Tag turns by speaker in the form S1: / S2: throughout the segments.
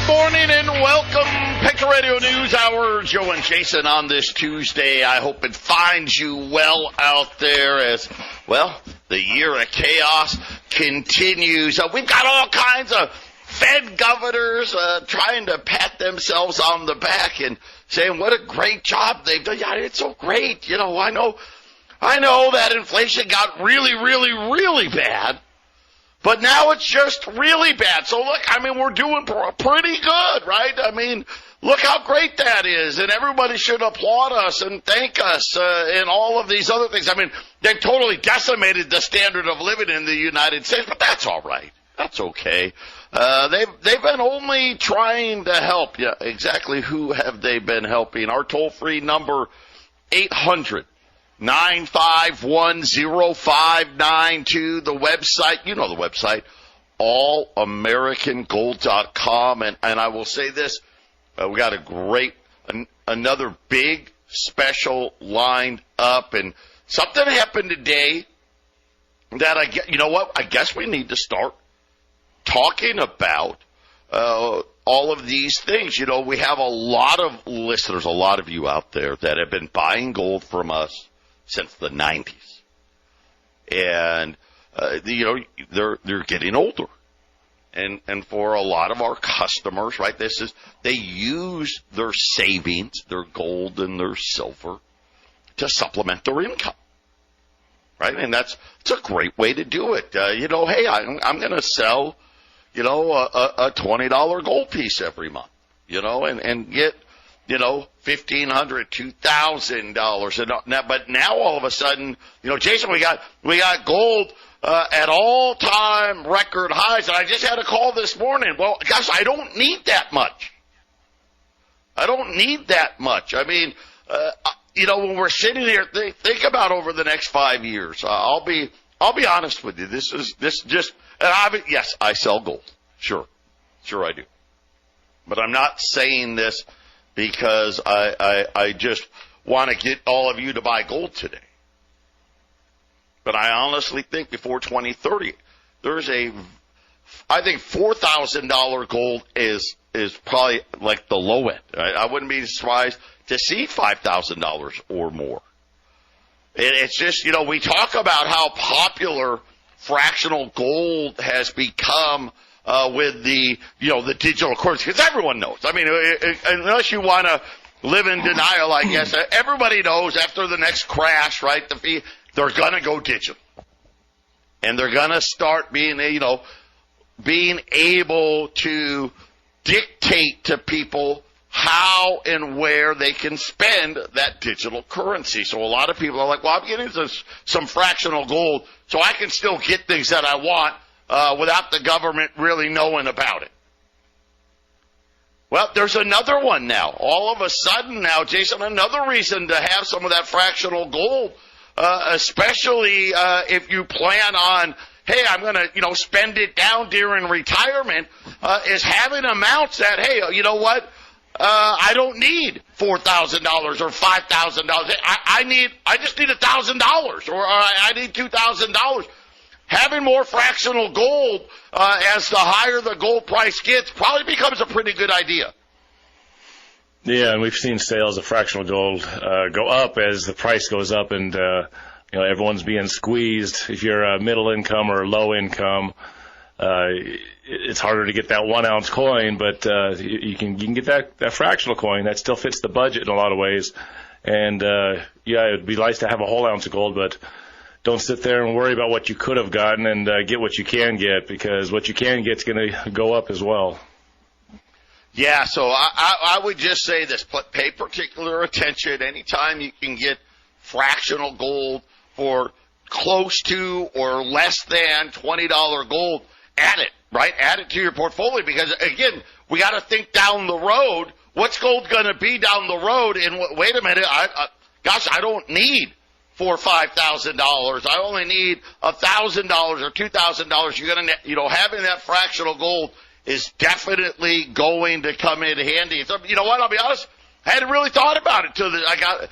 S1: Morning and welcome, Patriot Radio News Hour. Joe and Jason on this Tuesday. I hope it finds you well out there as, well, the year of chaos continues. We've got all kinds of Fed governors trying to pat themselves on the back and saying what a great job they've done. Yeah, it's so great. You know, I know that inflation got really, really, really bad. But now it's just really bad. So, look, I mean, we're doing pretty good, right? I mean, look how great that is. And everybody should applaud us and thank us and all of these other things. I mean, they've totally decimated the standard of living in the United States, but that's all right. That's okay. They've been only trying to help. Yeah, exactly who have they been helping? Our toll-free number, 800-951-0592. The website, you know the website, allamericangold.com. And I will say this, we got a great, another big special lined up. And something happened today that you know what? I guess we need to start talking about all of these things. You know, we have a lot of listeners, a lot of you out there that have been buying gold from us since the 90s. And, you know, they're getting older. And for a lot of our customers, right, they use their savings, their gold and their silver, to supplement their income. Right? And it's a great way to do it. You know, hey, I'm going to sell, you know, a $20 gold piece every month, you know, and get, you know, $1,500, $2,000. But now all of a sudden, you know, Jason, we got gold at all-time record highs. And I just had a call this morning. Well, gosh, I don't need that much. I don't need that much. I mean, you know, when we're sitting here, think about over the next 5 years. I'll be honest with you. This just, and yes, I sell gold. Sure I do. But I'm not saying this because I just want to get all of you to buy gold today. But I honestly think before 2030, I think $4,000 gold is probably like the low end. I wouldn't be surprised to see $5,000 or more. It's just, you know, we talk about how popular fractional gold has become with the, you know, the digital currency, because everyone knows. I mean, unless you want to live in denial, I guess, everybody knows after the next crash, right, they're going to go digital. And they're going to start being able to dictate to people how and where they can spend that digital currency. So a lot of people are like, well, I'm getting some fractional gold so I can still get things that I want without the government really knowing about it. Well, there's another one now. All of a sudden now, Jason, another reason to have some of that fractional gold, especially if you plan on, hey, I'm going to, you know, spend it down during retirement, is having amounts that, hey, you know what? I don't need $4,000 or $5,000. I just need $1,000 or I need $2,000. Having more fractional gold as the higher the gold price gets probably becomes a pretty good idea.
S2: Yeah, and we've seen sales of fractional gold go up as the price goes up, and you know, everyone's being squeezed. If you're a middle income or low income, it's harder to get that 1 ounce coin, but you can get that fractional coin that still fits the budget in a lot of ways. And yeah, it'd be nice to have a whole ounce of gold, but don't sit there and worry about what you could have gotten, and get what you can get, because what you can get is going to go up as well.
S1: Yeah, so I would just say this: pay particular attention anytime you can get fractional gold for close to or less than $20 gold. Add it, right? Add it to your portfolio, because again, we got to think down the road. What's gold going to be down the road? And wait a minute, I don't need $4,000 or $5,000. I only need $1,000 or $2,000. You're going to, you know, having that fractional gold is definitely going to come in handy. So, you know what? I'll be honest. I hadn't really thought about it till I got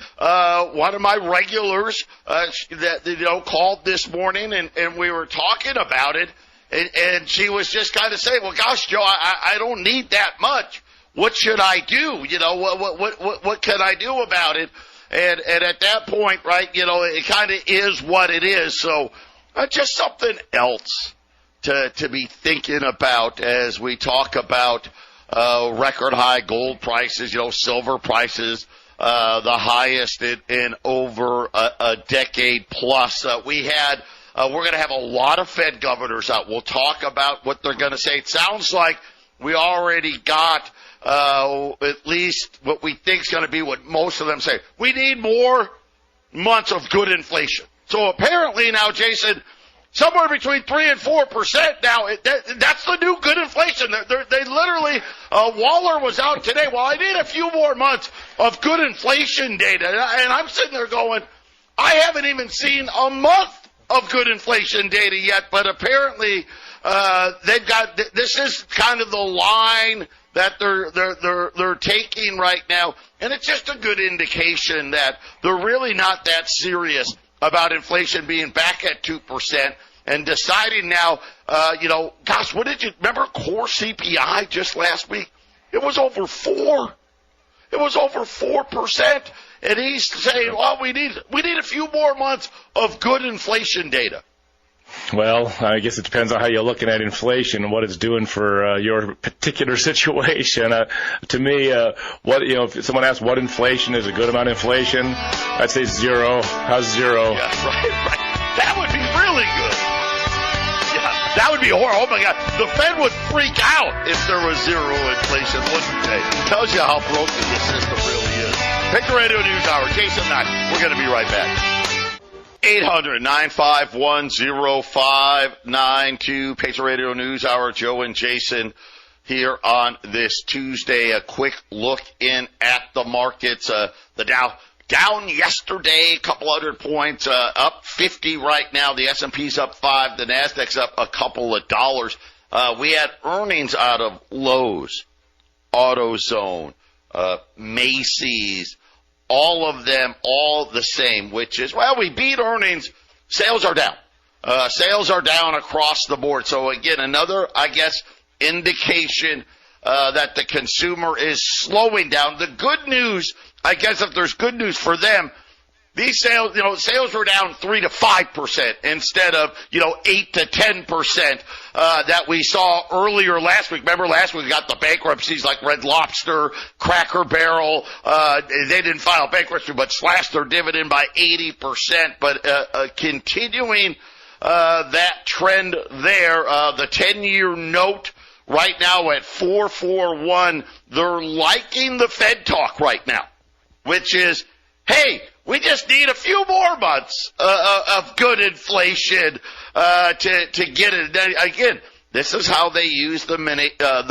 S1: one of my regulars that, you know, called this morning, and we were talking about it. and she was just kind of saying, well, gosh, Joe, I don't need that much. What should I do? What can I do about it? And at that point, right, it kind of is what it is. So just something else to be thinking about as we talk about record high gold prices, silver prices, the highest in over a decade plus. We're going to have a lot of Fed governors out. We'll talk about what they're going to say. It sounds like we already got at least what we think is going to be what most of them say. We need more months of good inflation. So apparently now, Jason, somewhere between 3% and 4% now. That's the new good inflation. They literally, Waller was out today. Well, I need a few more months of good inflation data. And I'm sitting there going, I haven't even seen a month of good inflation data yet. But apparently, they've got, this is kind of the line that they're taking right now. And it's just a good indication that they're really not that serious about inflation being back at 2% and deciding now, gosh, what did you remember core CPI just last week? It was over 4. It was over 4%. And he's saying, well, we need a few more months of good inflation data.
S2: Well, I guess it depends on how you're looking at inflation and what it's doing for your particular situation. To me, if someone asks what inflation is a good amount of inflation, I'd say 0. How's 0?
S1: Yeah, right. That would be really good. Yeah, that would be horrible. Oh my God, the Fed would freak out if there was 0 inflation, wouldn't they? Tells you how broken this system really is. Patriot Radio News Hour, Jason Knox. We're going to be right back. 800-951-0592, Patriot Radio News Hour, Joe and Jason here on this Tuesday. A quick look in at the markets. The Dow down yesterday, a couple hundred points, up 50 right now. The S&P's up 5, the Nasdaq's up a couple of dollars. We had earnings out of Lowe's, AutoZone, Macy's, all of them, all the same, which is, well, we beat earnings. Sales are down. Sales are down across the board. So, again, another, I guess, indication that the consumer is slowing down. The good news, I guess if there's good news for them, these sales, sales were down 3 to 5% instead of, 8 to 10% that we saw earlier last week. Remember last week we got the bankruptcies like Red Lobster, Cracker Barrel. They didn't file bankruptcy but slashed their dividend by 80%. But continuing that trend there, the 10-year note right now at 4.41. They're liking the Fed talk right now, which is, hey, we just need a few more months of good inflation to get it. Again, this is how they use the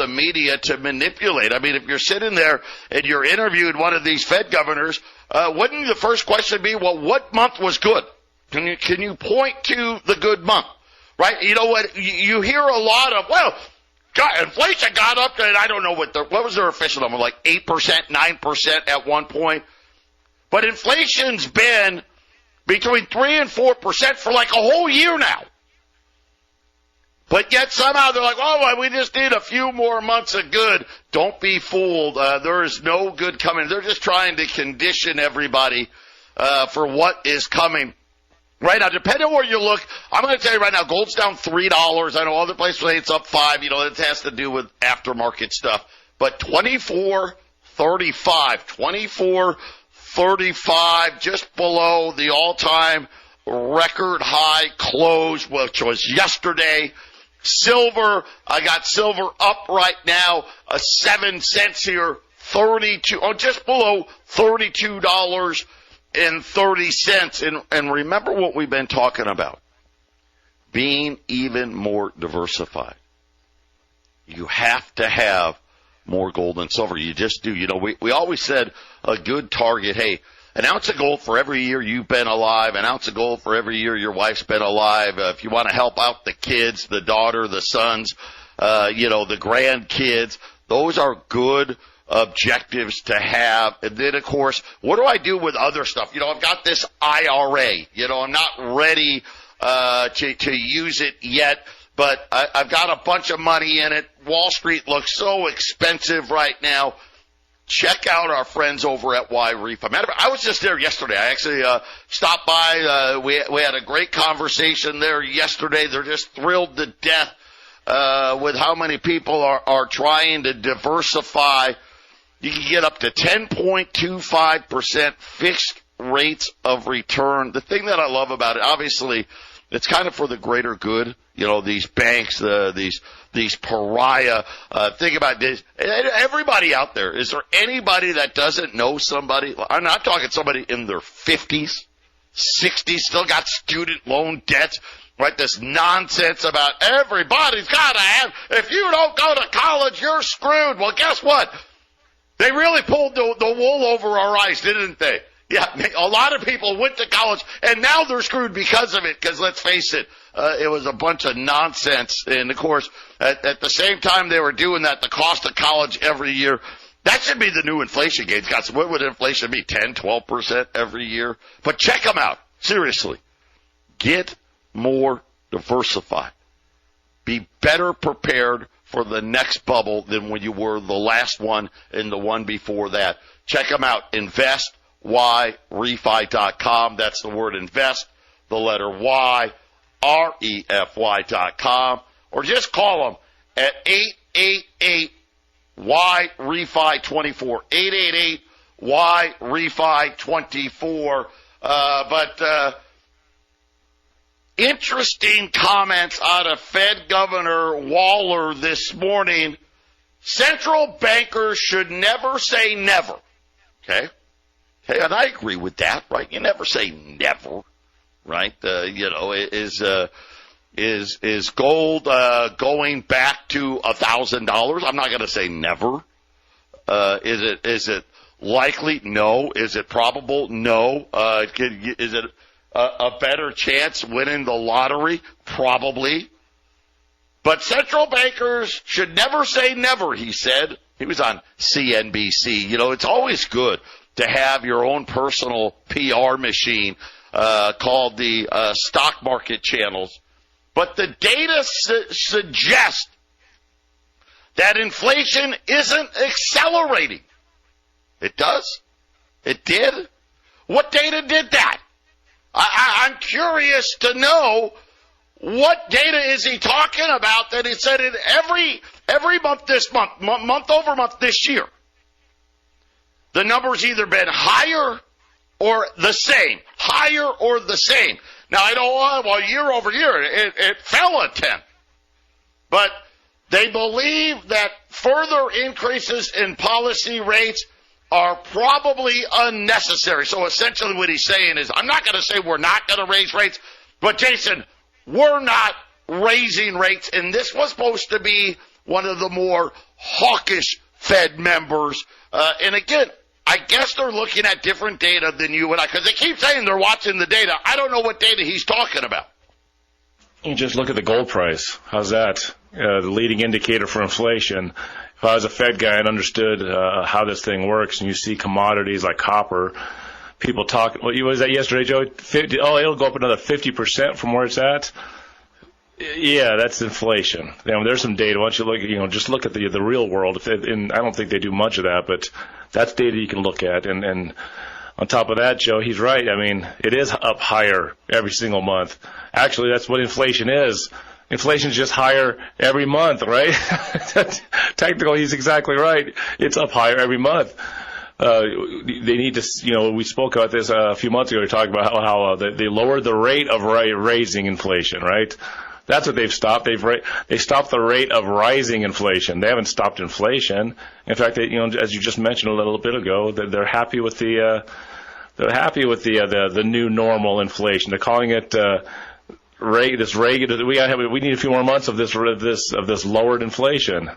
S1: media to manipulate. I mean, if you're sitting there and you're interviewing one of these Fed governors, wouldn't the first question be, well, what month was good? Can you point to the good month? Right? You know what? You hear a lot of, well, God, inflation got up to, I don't know what was their official number, like 8%, 9% at one point. But inflation's been between 3 and 4% for like a whole year now. But yet somehow they're like, oh, well, we just need a few more months of good. Don't be fooled. There is no good coming. They're just trying to condition everybody for what is coming. Right now, depending on where you look, I'm going to tell you right now, gold's down $3. I know other places say it's up 5. It has to do with aftermarket stuff. But 24.35, just below the all-time record high close, which was yesterday. Silver, I got silver up right now, 7 cents here, just below $32.30. And remember what we've been talking about, being even more diversified. You have to have more gold and silver. You just do. We always said a good target, hey, an ounce of gold for every year you've been alive, an ounce of gold for every year your wife's been alive. If you want to help out the kids, the daughter, the sons, the grandkids, those are good objectives to have. And then, of course, what do I do with other stuff? I've got this IRA. I'm not ready to use it yet. but I've got a bunch of money in it. Wall Street looks so expensive right now. Check out our friends over at Y-Refi. I was just there yesterday. I actually stopped by. We had a great conversation there yesterday. They're just thrilled to death with how many people are trying to diversify. You can get up to 10.25% fixed rates of return. The thing that I love about it, obviously, it's kind of for the greater good. You know, these banks, these pariah. Think about this. Everybody out there, is there anybody that doesn't know somebody? I'm not talking somebody in their 50s, 60s, still got student loan debts. Right, this nonsense about everybody's got to have, if you don't go to college, you're screwed. Well, guess what? They really pulled the wool over our eyes, didn't they? Yeah, a lot of people went to college, and now they're screwed because of it, because let's face it, it was a bunch of nonsense. And, of course, at the same time they were doing that, the cost of college every year, that should be the new inflation gauge. Guys, what would inflation be, 10, 12% every year? But check them out. Seriously. Get more diversified. Be better prepared for the next bubble than when you were the last one and the one before that. Check them out. InvestYRefi.com. That's the word invest, the letter Y, REFY.com. Or just call them at 888-Y-REFI-24. 888-Y-REFI-24. Interesting comments out of Fed Governor Waller this morning. Central bankers should never say never. Okay? Hey, and I agree with that, right? You never say never, right? Is gold going back to $1,000? I'm not going to say never. Is it likely? No. Is it probable? No. Is it a better chance winning the lottery? Probably. But central bankers should never say never, he said. He was on CNBC. You know, it's always good to have your own personal PR machine called the stock market channels. But the data suggests that inflation isn't accelerating. It does? It did? What data did that? I'm curious to know what data is he talking about that he said in every month this month over month this year, the number's either been higher or the same. Higher or the same. Now, I don't, well, year over year, it fell a 10. But they believe that further increases in policy rates are probably unnecessary. So essentially what he's saying is, I'm not going to say we're not going to raise rates, but Jason, we're not raising rates. And this was supposed to be one of the more hawkish Fed members. And again, I guess they're looking at different data than you and I, because they keep saying they're watching the data. I don't know what data he's talking about.
S2: You just look at the gold price. How's that? The leading indicator for inflation. If I was a Fed guy and understood how this thing works, and you see commodities like copper, people talk. What was that yesterday, Joe? It'll go up another 50% from where it's at. Yeah, that's inflation. You know, there's some data. Why don't you look? Just look at the real world. And I don't think they do much of that, but that's data you can look at. And on top of that, Joe, he's right. I mean, it is up higher every single month. Actually, that's what inflation is. Inflation is just higher every month, right? Technically, he's exactly right. It's up higher every month. They need to, we spoke about this a few months ago. We talked about how they lowered the rate of raising inflation, right? That's what they've stopped. They stopped the rate of rising inflation. They haven't stopped inflation. In fact, as you just mentioned a little bit ago, they're happy with the new normal inflation. They're calling it we need a few more months of this lowered inflation.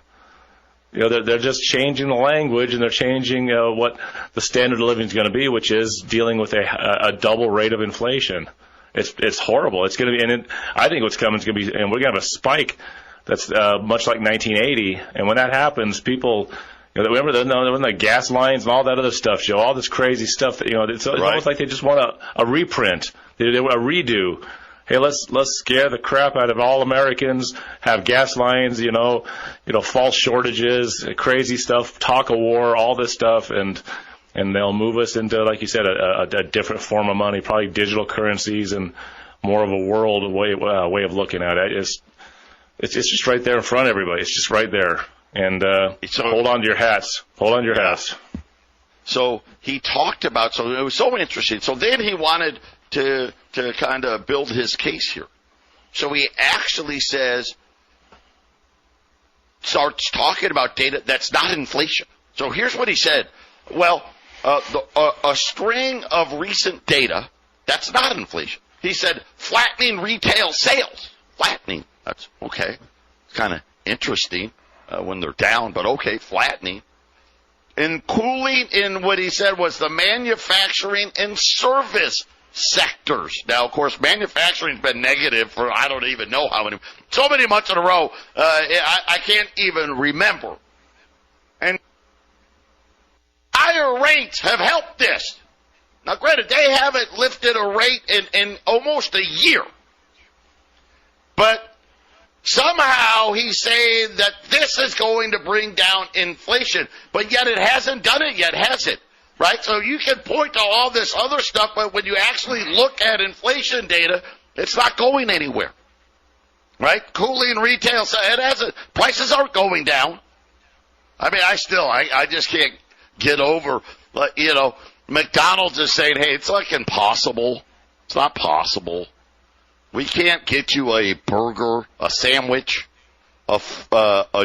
S2: They're just changing the language, and they're changing what the standard of living is going to be, which is dealing with a double rate of inflation. It's horrible. It's going to be, I think what's coming is going to be, and we're going to have a spike that's much like 1980. And when that happens, people, remember the gas lines and all that other stuff, Joe, all this crazy stuff that, it's right. Almost like they just want a reprint, a redo. hey, let's scare the crap out of all Americans, have gas lines, false shortages, crazy stuff, talk of war, all this stuff, and they'll move us into, like you said, a different form of money, probably digital currencies and more of a world way of looking at it. It's just right there in front of everybody. It's just right there. And hold on to your hats. Hold on to your hats.
S1: So he talked about, so it was so interesting. So then he wanted to kind of build his case here. So he actually starts talking about data that's not inflation. So here's what he said. Well, a string of recent data that's not inflation. He said flattening retail sales. Flattening. That's okay. It's kind of interesting when they're down, but okay, flattening. And cooling in what he said was the manufacturing and service sectors. Now, of course, manufacturing's been negative for I don't even know how many, so many months in a row, I can't even remember. And higher rates have helped this. Now, granted, they haven't lifted a rate in almost a year. But somehow he's saying that this is going to bring down inflation, but yet it hasn't done it yet, has it? Right? So you can point to all this other stuff, but when you actually look at inflation data, it's not going anywhere. Right? Cooling retail, it hasn't. Prices aren't going down. I mean, I just can't get over, McDonald's is saying, hey, it's like impossible. It's not possible. We can't get you a burger, a sandwich, a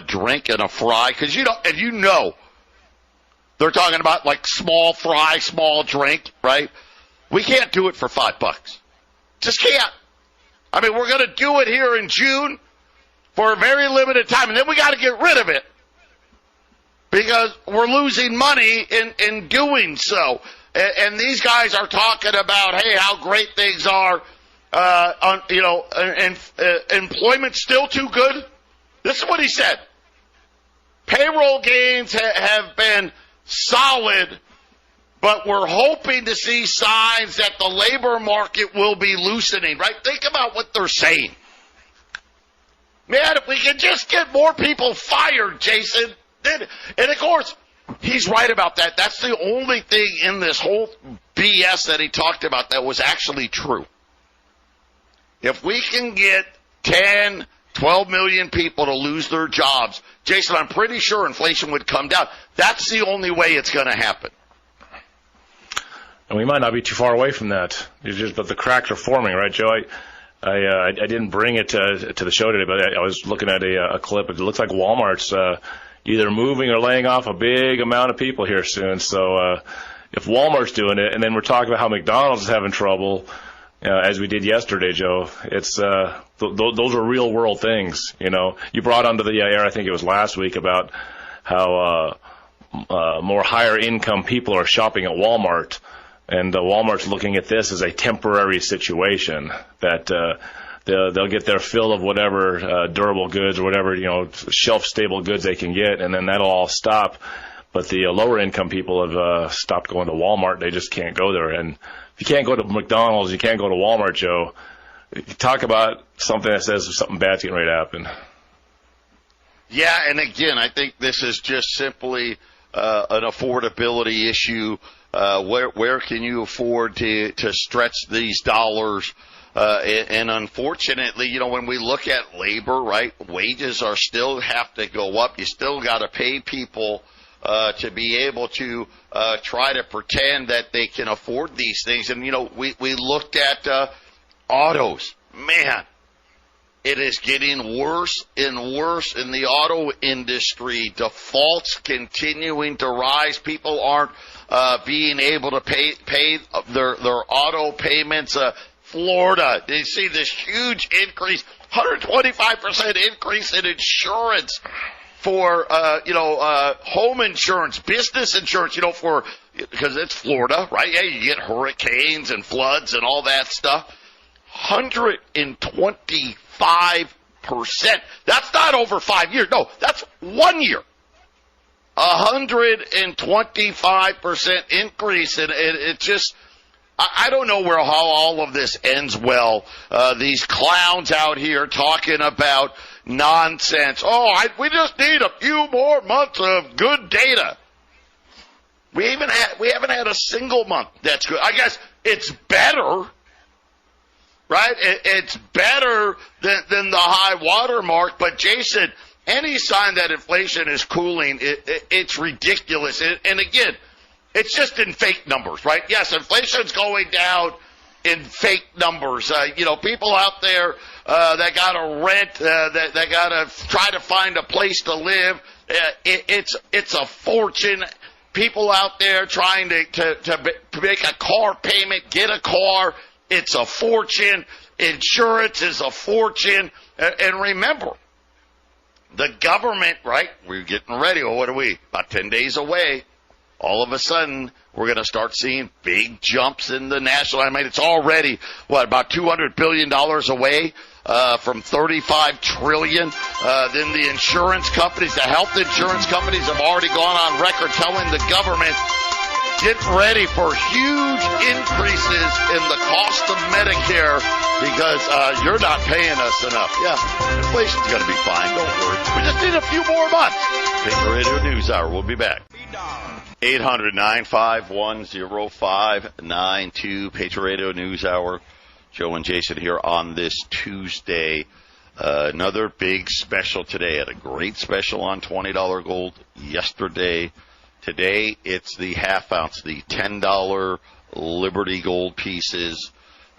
S1: drink, and a fry. Because, they're talking about like small fry, small drink, right? We can't do it for $5. Just can't. I mean, we're going to do it here in June for a very limited time. And then we got to get rid of it because we're losing money in doing so. And these guys are talking about, hey, how great things are. Employment's still too good. This is what he said. Payroll gains have been solid, but we're hoping to see signs that the labor market will be loosening, right? Think about what they're saying. Man, if we can just get more people fired, Jason, and of course, he's right about that. That's the only thing in this whole BS that he talked about that was actually true. If we can get 10, 12 million people to lose their jobs, Jason, I'm pretty sure inflation would come down. That's the only way it's going to happen.
S2: And we might not be too far away from that. But the cracks are forming, right, Joe? I didn't bring it to the show today, but I was looking at a clip. It looks like Walmart's either moving or laying off a big amount of people here soon. So if Walmart's doing it, and then we're talking about how McDonald's is having trouble, as we did yesterday, Joe, it's those are real world things. You brought onto the air, I think it was last week, about how more higher income people are shopping at Walmart, and Walmart's looking at this as a temporary situation that they'll get their fill of whatever durable goods or whatever shelf stable goods they can get, and then that'll all stop. But the lower income people have stopped going to Walmart. They just can't go there. And if you can't go to McDonald's, you can't go to Walmart, Joe. You talk about something that says something bad's getting ready to happen.
S1: Yeah, and again, I think this is just simply an affordability issue. Where can you afford to stretch these dollars? And unfortunately, when we look at labor, right, wages are still have to go up. You still got to pay people to be able to try to pretend that they can afford these things. And, we looked at autos. Man, it is getting worse and worse in the auto industry. Defaults continuing to rise. People aren't being able to pay their auto payments. Florida, they see this huge increase, 125% increase in insurance for, home insurance, business insurance, because it's Florida, right? Yeah, you get hurricanes and floods and all that stuff. 125%. That's not over 5 years. No, that's 1 year. 125% increase. And it just, I don't know how all of this ends well. These clowns out here talking about nonsense. We just need a few more months of good data. We haven't had a single month that's good. I guess it's better, right? It's better than the high water mark. But Jason, any sign that inflation is cooling, it's ridiculous. And again, it's just in fake numbers, right? Yes, inflation's going down in fake numbers. People out there that got to rent, that got to try to find a place to live. It's a fortune. People out there trying to make a car payment, get a car, it's a fortune. Insurance is a fortune. And remember, the government, right? We're getting ready. Well, what are we? About 10 days away. All of a sudden, we're going to start seeing big jumps in the national. I mean, it's already, about $200 billion away from $35 trillion. Then the insurance companies, the health insurance companies have already gone on record telling the government, get ready for huge increases in the cost of Medicare because you're not paying us enough. Yeah, inflation's going to be fine. Don't worry. We just need a few more months. Patriot Radio News Hour. We'll be back. 800-951-0592, Patriot Radio News Hour. Joe and Jason here on this Tuesday. Another big special today. Had a great special on $20 gold yesterday. Today it's the half ounce, the $10 Liberty gold pieces,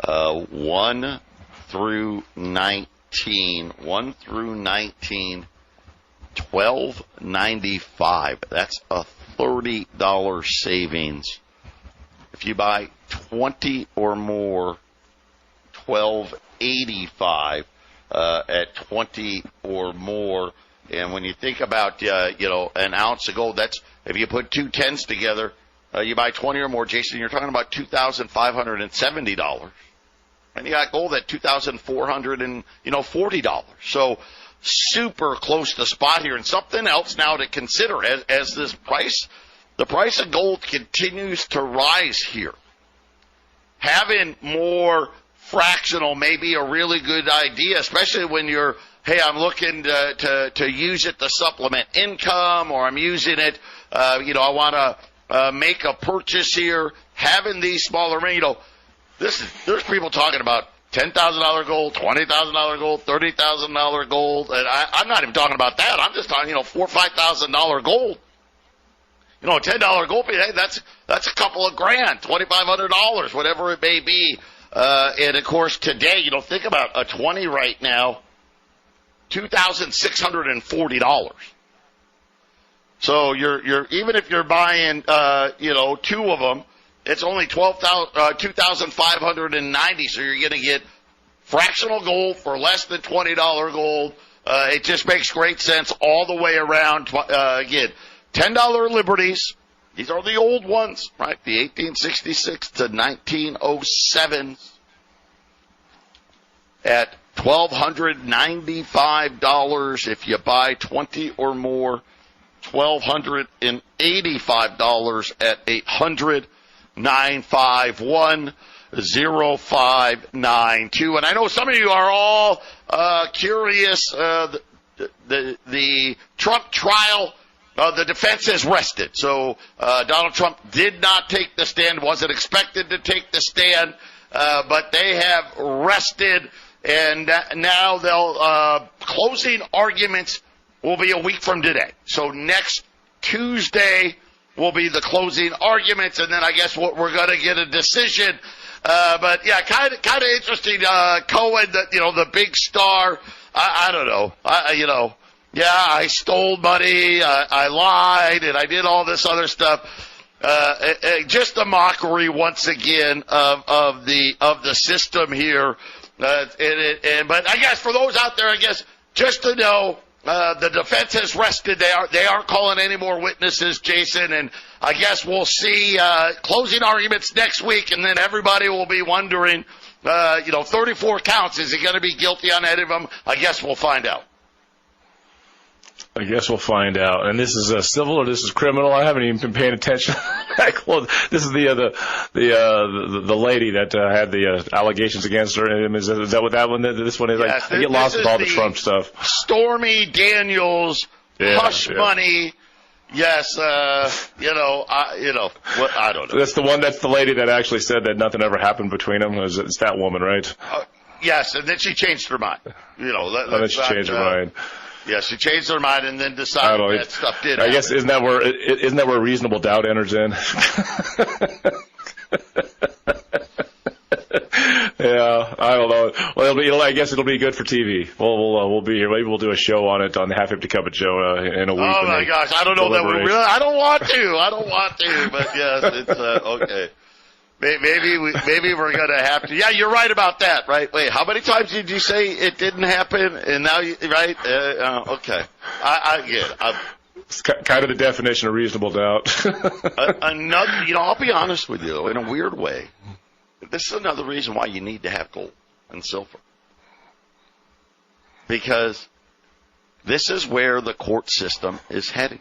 S1: 1 through 19, $12.95. That's a $30 savings. If you buy 20 or more, $12.85 at 20 or more. And when you think about an ounce of gold, that's if you put 2 tens together, you buy 20 or more, Jason, you're talking about $2,570. And you got gold at $2,440. So super close to spot here. And something else now to consider as the price of gold continues to rise here. Having more fractional may be a really good idea, especially when you're, hey, I'm looking to use it to supplement income, or I'm using it, I want to make a purchase here. Having these smaller, there's people talking about $10,000 gold, $20,000 gold, $30,000 gold, and I'm not even talking about that. I'm just talking, $4,000 or $5,000 gold. A $10 gold piece, hey, that's a couple of grand, $2,500, whatever it may be. And of course, today, think about a 20 right now, $2,640. So you're even if you're buying, 2 of them, it's only $2,590. So you're going to get fractional gold for less than $20 gold. It just makes great sense all the way around. Again, $10 Liberties. These are the old ones, right? The 1866 to 1907 at $1,295 if you buy 20 or more. $1,285 at 800-951-0592. And I know some of you are all curious. The Trump trial, the defense has rested. So Donald Trump did not take the stand, wasn't expected to take the stand, but they have rested. And now they'll closing arguments will be a week from today. So next Tuesday will be the closing arguments, and then I guess we're going to get a decision. But yeah, kind of interesting. Cohen, the big star. I don't know. I stole money. I lied, and I did all this other stuff. Just a mockery once again of the system here. But I guess for those out there, just to know, the defense has rested. They aren't calling any more witnesses, Jason, and I guess we'll see closing arguments next week, and then everybody will be wondering, 34 counts. Is he going to be guilty on any of them? I guess we'll find out.
S2: I guess we'll find out. And this is civil or this is criminal? I haven't even been paying attention. This is the lady that had the allegations against her. Is that what that one? This one is?
S1: Yes,
S2: I get lost with all the Trump stuff.
S1: Stormy Daniels, hush money. Yes, I don't know.
S2: That's the lady that actually said that nothing ever happened between them. It's that woman, right?
S1: Yes, and then she changed her mind.
S2: Then she changed her mind.
S1: Yeah, she changed her mind and then decided that stuff did happen.
S2: I guess isn't that where reasonable doubt enters in? Yeah, I don't know. Well, I guess it'll be good for TV. We'll be here. Maybe we'll do a show on it on the Half Empty Cup of Joe in a week.
S1: Oh my gosh, I don't know that we really. I don't want to. But yes, it's okay. Maybe we're gonna have to. Yeah, you're right about that. Right? Wait, how many times did you say it didn't happen? And now right? Okay, I get it.
S2: It's kind of the definition of reasonable doubt.
S1: Another, I'll be honest with you. In a weird way, this is another reason why you need to have gold and silver, because this is where the court system is heading.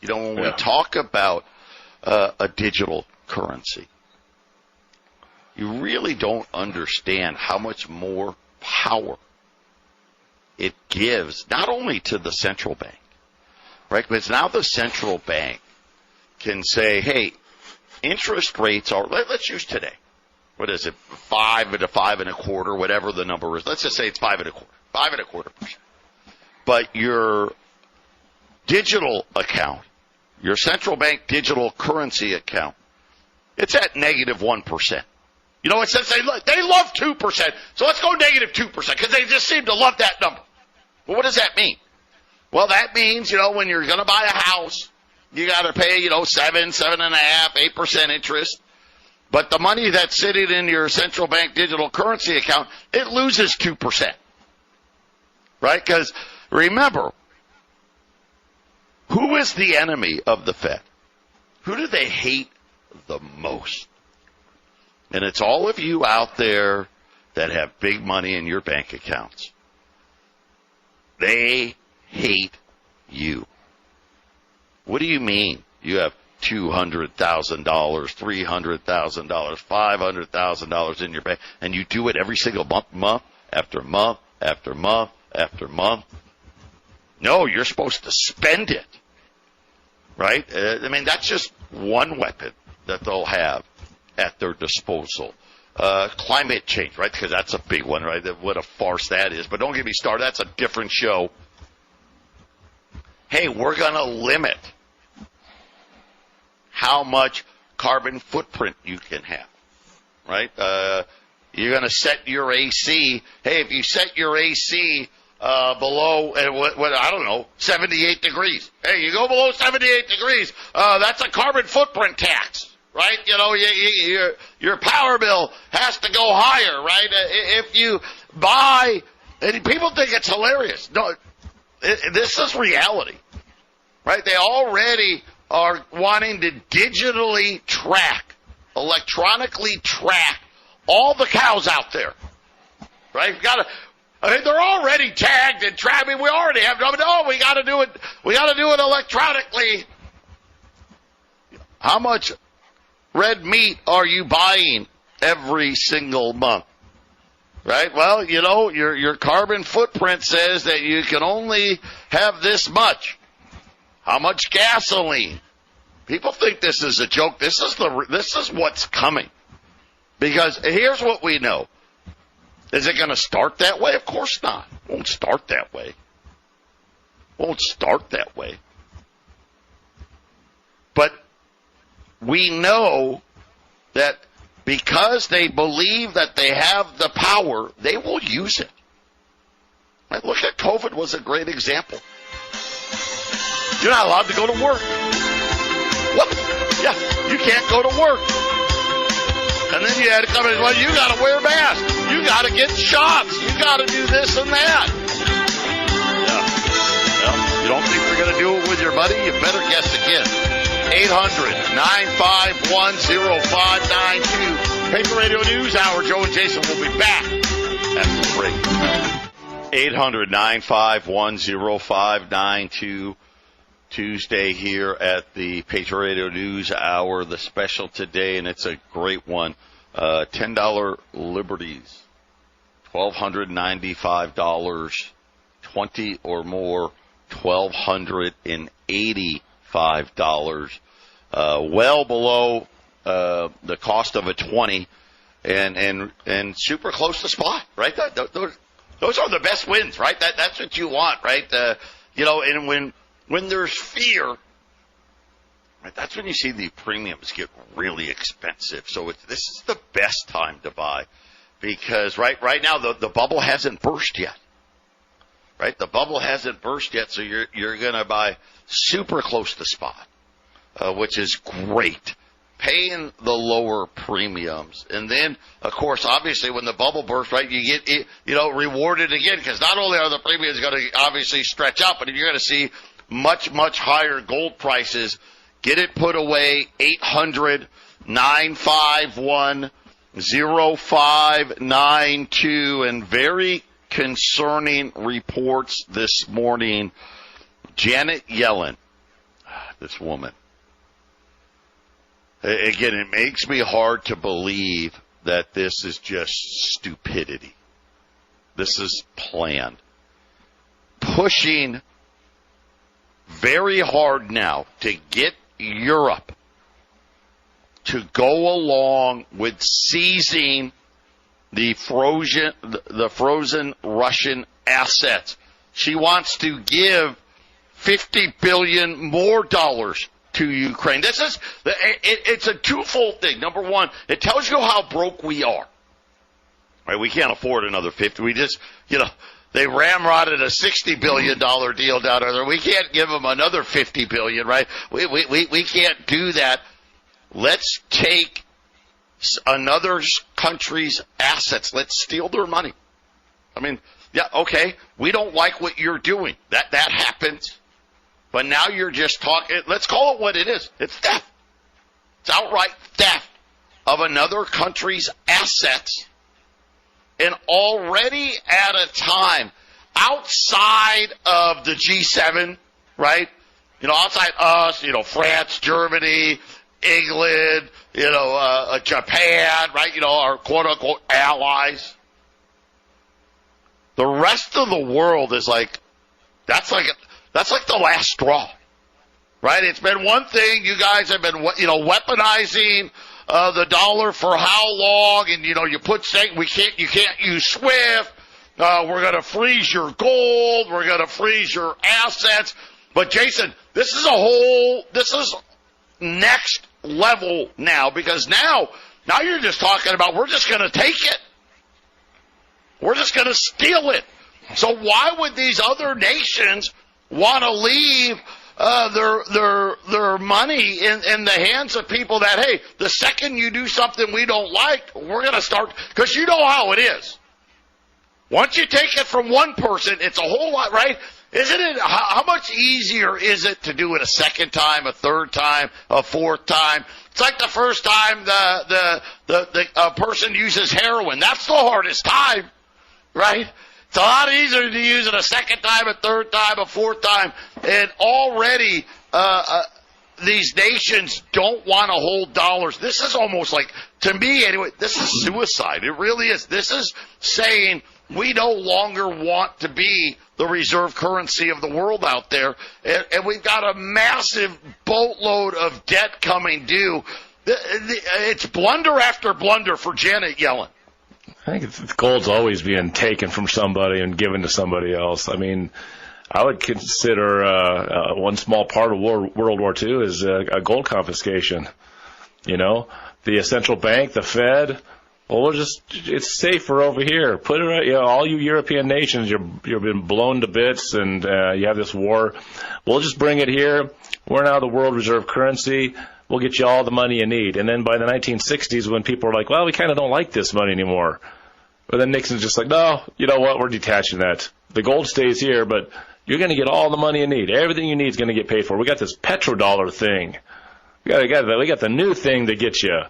S1: When we talk about a digital currency, you really don't understand how much more power it gives, not only to the central bank, right? Because now the central bank can say, hey, interest rates are, let's use today. What is it? 5 to 5.25, whatever the number is. Let's just say it's 5.25%. 5.25%. But your digital account, your central bank digital currency account, it's at negative 1%. It says they love 2%, so let's go negative 2% because they just seem to love that number. Well, what does that mean? Well, that means, when you're going to buy a house, you got to pay, 7.5%, 8% interest. But the money that's sitting in your central bank digital currency account, it loses 2%. Right? Because remember, who is the enemy of the Fed? Who do they hate the most? And it's all of you out there that have big money in your bank accounts. They hate you. What do you mean? You have $200,000, $300,000, $500,000 in your bank, and you do it every single month after month after month after month. No, you're supposed to spend it, right? That's just one weapon that they'll have at their disposal. Climate change, right? Because that's a big one, right? What a farce that is. But don't get me started. That's a different show. Hey, we're going to limit how much carbon footprint you can have, right? You're going to set your AC. Hey, if you set your AC below, 78 degrees. Hey, you go below 78 degrees, that's a carbon footprint tax. Right? Your power bill has to go higher, right? If you buy, and people think it's hilarious. No, this is reality, right? They already are wanting to digitally track, electronically track all the cows out there, right? They're already tagged and tracked. We already have. No, we got to do it. We got to do it electronically. How much red meat are you buying every single month? Right? Well, your carbon footprint says that you can only have this much. How much gasoline? People think this is a joke. This is what's coming. Because here's what we know. Is it going to start that way? Of course not. It won't start that way. But we know that because they believe that they have the power, they will use it. Right? Look at COVID was a great example. You're not allowed to go to work. What? Yeah, you can't go to work. And then you had to come in, well, you got to wear a mask. You got to get shots. You got to do this and that. Yeah. You don't think you're going to do it with your buddy? You better guess again. 800-951-0592. Patriot Radio News Hour. Joe and Jason will be back after the break. 800-951-0592. Tuesday here at the Patriot Radio News Hour. The special today, and it's a great one. $10 Liberties, $1,295. 20 or more, $1,285. Well below the cost of a 20, and super close to spot, right? Those are the best wins, right? That's what you want, right? And when there's fear, right, that's when you see the premiums get really expensive. So this is the best time to buy, because right now the bubble hasn't burst yet. Right, the bubble hasn't burst yet, so you're going to buy super close to spot, which is great. Paying the lower premiums, and then of course, obviously, when the bubble bursts, right, you get rewarded again, because not only are the premiums going to obviously stretch out, but you're going to see much higher gold prices. Get it put away. 800-951-0592, and very concerning reports this morning. Janet Yellen, this woman. Again, it makes me hard to believe that this is just stupidity. This is planned. Pushing very hard now to get Europe to go along with seizing the frozen Russian assets. She wants to give $50 billion more dollars to Ukraine. It's a twofold thing. Number one, it tells you how broke we are. Right? We can't afford another 50. We just, they ramrodded a $60 billion deal down there. We can't give them another $50 billion, right? We can't do that. Let's take another country's assets. Let's steal their money. I mean, yeah, okay, we don't like what you're doing. That happens. But now you're just talking, let's call it what it is. It's theft. It's outright theft of another country's assets. And already at a time outside of the G7, right? Outside us, France, Germany, England, Japan, right? Our quote-unquote allies. The rest of the world is that's like the last straw, right? It's been one thing. You guys have been, weaponizing the dollar for how long? And you put saying you can't use SWIFT. We're going to freeze your gold. We're going to freeze your assets. But Jason, this is next level now, because now you're just talking about we're just going to take it. We're just going to steal it. So why would these other nations want to leave their money in the hands of people that, hey, the second you do something we don't like, we're going to start, because you know how it is. Once you take it from one person, it's a whole lot, right? Isn't it? How much easier is it to do it a second time, a third time, a fourth time? It's like the first time the person uses heroin. That's the hardest time, right? It's a lot easier to use it a second time, a third time, a fourth time. And already these nations don't want to hold dollars. This is almost like, to me anyway, this is suicide. It really is. This is saying we no longer want to be the reserve currency of the world out there. And we've got a massive boatload of debt coming due. It's blunder after blunder for Janet Yellen.
S2: I think gold's always being taken from somebody and given to somebody else. I mean, I would consider one small part of World War II is a gold confiscation. The central bank, the Fed. Well, it's safer over here. Put it right. All you European nations, you've been blown to bits, and you have this war. We'll just bring it here. We're now the world reserve currency. We'll get you all the money you need. And then by the 1960s, when people were like, well, we kind of don't like this money anymore. But then Nixon's just like, no, you know what? We're detaching that. The gold stays here, but you're going to get all the money you need. Everything you need is going to get paid for. We got this petrodollar thing. We got the new thing that gets you.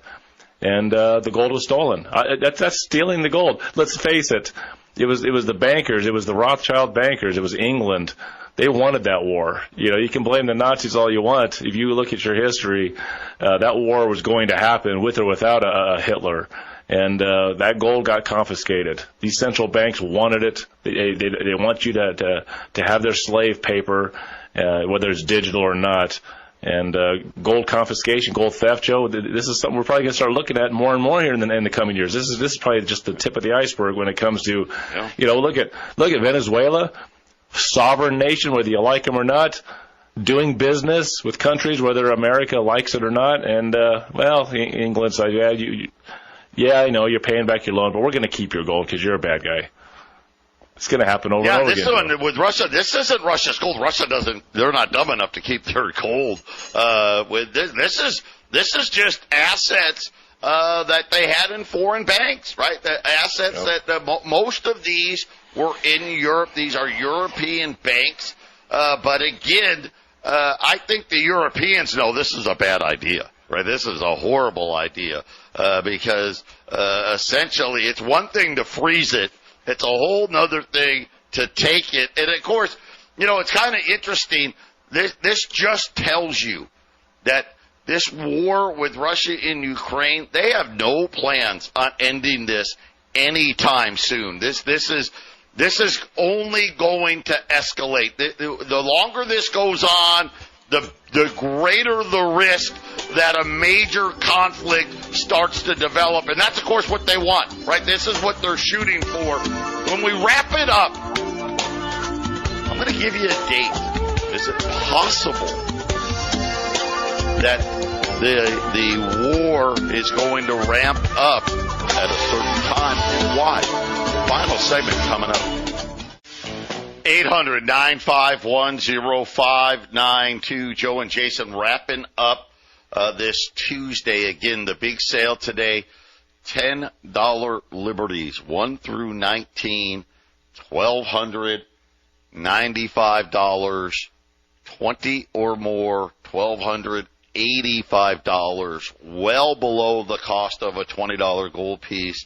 S2: And the gold was stolen. That's stealing the gold. Let's face it. it was the bankers, it was the Rothschild bankers, it was England. They wanted that war. You can blame the Nazis all you want. If you look at your history, that war was going to happen with or without a Hitler. And that gold got confiscated. These central banks wanted it. They want you to have their slave paper, whether it's digital or not. And gold confiscation, gold theft, Joe, this is something we're probably going to start looking at more and more here in the coming years. This is probably just the tip of the iceberg when it comes to, look at Venezuela, sovereign nation, whether you like them or not, doing business with countries, whether America likes it or not. And, England's like, I know you're paying back your loan, but we're going to keep your gold because you're a bad guy. It's going to happen over and over again.
S1: Yeah, this one with Russia, this isn't Russia's gold. Russia they're not dumb enough to keep their gold. This is just assets that they had in foreign banks, right? The assets that most of these were in Europe. These are European banks. But again, I think the Europeans know this is a bad idea, right? This is a horrible idea, because, essentially it's one thing to freeze it. It's a whole nother thing to take it. And of course, it's kind of interesting. This just tells you that this war with Russia in Ukraine, they have no plans on ending this anytime soon. This is only going to escalate. The longer this goes on, the greater the risk that a major conflict starts to develop. And that's, of course, what they want, right? This is what they're shooting for. When we wrap it up, I'm going to give you a date. Is it possible that the war is going to ramp up at a certain time, and why? Final segment coming up. 800-951-0592. Joe and Jason wrapping up this Tuesday. Again, the big sale today, $10 Liberties, 1 through 19, $1,295, 20 or more, $1,285, well below the cost of a $20 gold piece.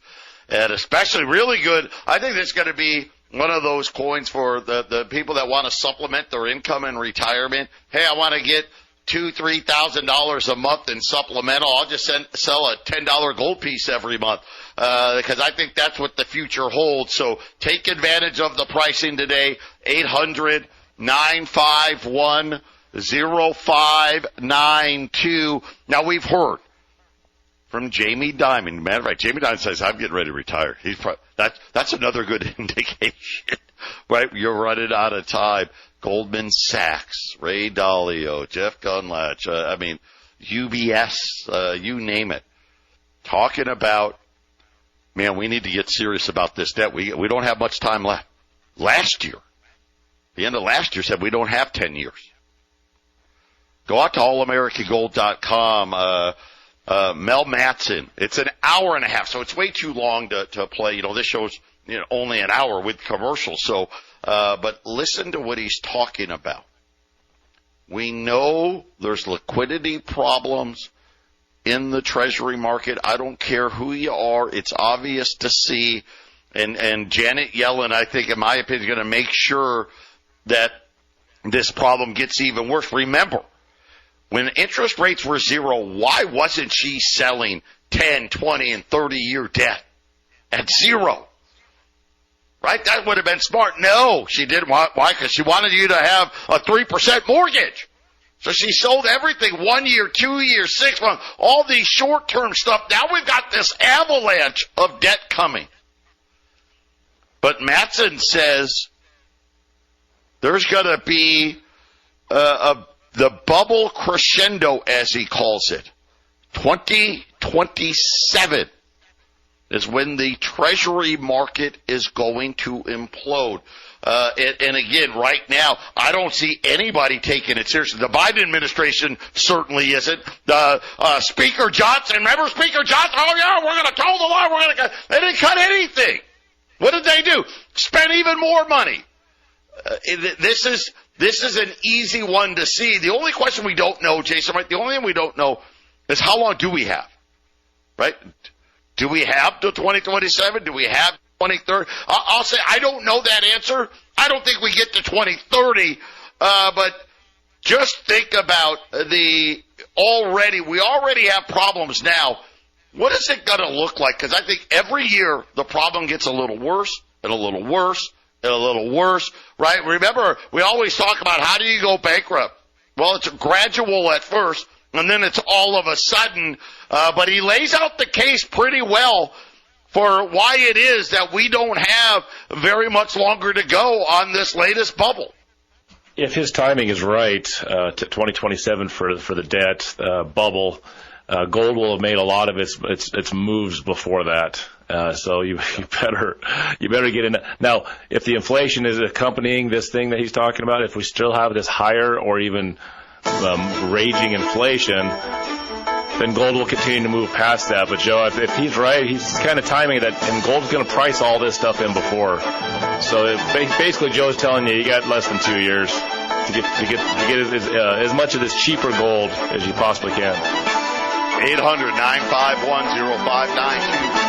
S1: And especially really good, I think it's going to be one of those coins for the people that want to supplement their income in retirement. Hey, I want to get $2,000, $3,000 a month in supplemental. I'll just sell a $10 gold piece every month, because I think that's what the future holds. So take advantage of the pricing today. 800-951-0592. Now, we've heard from Jamie Dimon. Matter of fact, Jamie Dimon says, I'm getting ready to retire. That's another good indication, right? You're running out of time. Goldman Sachs, Ray Dalio, Jeff Gundlach, UBS, you name it. Talking about, man, we need to get serious about this debt. We don't have much time left. Last year, the end of last year said we don't have 10 years. Go out to allamericangold.com. Mel Matson. It's an hour and a half, so it's way too long to play. This show's only an hour with commercials. So, but listen to what he's talking about. We know there's liquidity problems in the Treasury market. I don't care who you are. It's obvious to see. And Janet Yellen, I think, in my opinion, is going to make sure that this problem gets even worse. Remember, when interest rates were zero, why wasn't she selling 10, 20, and 30-year debt at zero? Right? That would have been smart. No, she didn't. Why? Because she wanted you to have a 3% mortgage. So she sold everything, 1 year, 2 years, 6 months, all these short-term stuff. Now we've got this avalanche of debt coming. But Matson says there's going to be the bubble crescendo, as he calls it. 2027 is when the Treasury market is going to implode. And again, right now, I don't see anybody taking it seriously. The Biden administration certainly isn't. Speaker Johnson, remember Speaker Johnson? Oh, yeah, we're going to toe the line. They didn't cut anything. What did they do? Spend even more money. This is an easy one to see. The only question we don't know, Jason, right? The only thing we don't know is how long do we have, right? Do we have till 2027? Do we have 2030. I'll say I don't know that answer. I don't think we get to 2030, but just think about we already have problems now. What is it going to look like? Because I think every year the problem gets a little worse and a little worse and a little worse, right? Remember, we always talk about how do you go bankrupt? Well, it's gradual at first, and then it's all of a sudden. But he lays out the case pretty well for why it is that we don't have very much longer to go on this latest bubble.
S2: If his timing is right, to 2027 for the debt bubble, gold will have made a lot of its moves before that. So you better get in. Now, if the inflation is accompanying this thing that he's talking about, if we still have this higher or even raging inflation, then gold will continue to move past that. But Joe, if he's right, he's kind of timing that, and gold's going to price all this stuff in before. So basically, Joe's telling you got less than 2 years to get as much of this cheaper gold as you possibly can.
S1: 800-951-0592.